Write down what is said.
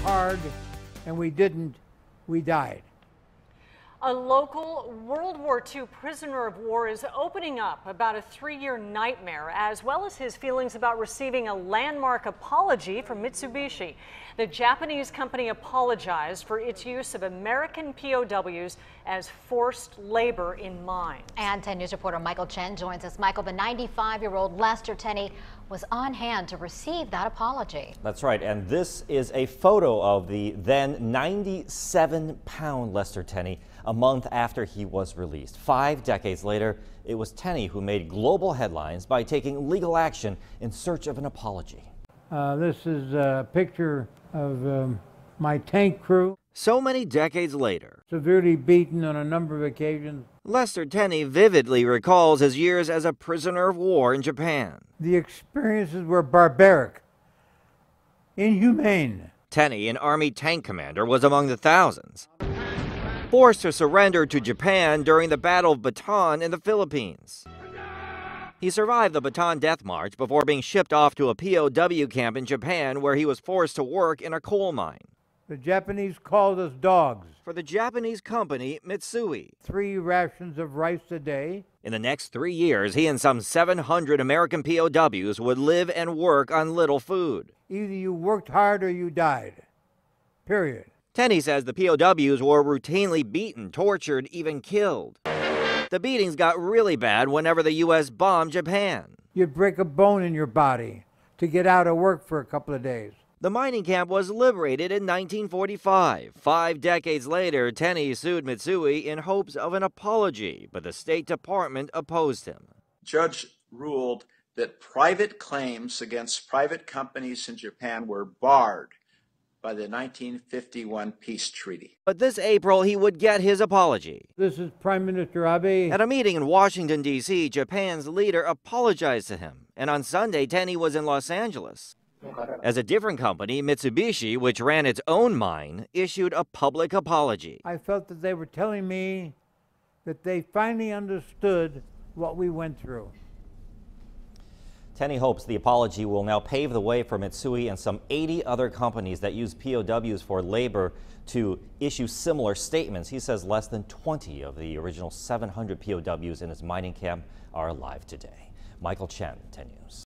hard, and we didn't, we died. A local World War II prisoner of war is opening up about a 3-year nightmare, as well as his feelings about receiving a landmark apology from Mitsubishi. The Japanese company apologized for its use of American POWs as forced labor in mines. And 10 News reporter Michael Chen joins us. Michael, the 95-year-old Lester Tenney was on hand to receive that apology. That's right, and this is a photo of the then 97-pound Lester Tenney a month after he was released. 5 decades later, it was Tenney who made global headlines by taking legal action in search of an apology. This is a picture of my tank crew. So many decades later, Severely beaten on a number of occasions. Lester Tenney vividly recalls his years as a prisoner of war in Japan. The experiences were barbaric, inhumane. Tenney, an Army tank commander, was among the thousands forced to surrender to Japan during the Battle of Bataan in the Philippines. He survived the Bataan Death March before being shipped off to a POW camp in Japan, where he was forced to work in a coal mine. The Japanese called us dogs. For the Japanese company Mitsui. 3 rations of rice a day. In the next 3 years, he and some 700 American POWs would live and work on little food. Either you worked hard or you died. Period. Tenney says the POWs were routinely beaten, tortured, even killed. The beatings got really bad whenever the U.S. bombed Japan. You'd break a bone in your body to get out of work for a couple of days. The mining camp was liberated in 1945. 5 decades later, Tenney sued Mitsui in hopes of an apology, but the State Department opposed him. Judge ruled that private claims against private companies in Japan were barred by the 1951 peace treaty. But this April, he would get his apology. This is Prime Minister Abe. At a meeting in Washington, D.C., Japan's leader apologized to him. And on Sunday, Tenney was in Los Angeles. As a different company, Mitsubishi, which ran its own mine, issued a public apology. I felt that they were telling me that they finally understood what we went through. Tenney hopes the apology will now pave the way for Mitsui and some 80 other companies that use POWs for labor to issue similar statements. He says less than 20 of the original 700 POWs in his mining camp are alive today. Michael Chen, 10 News.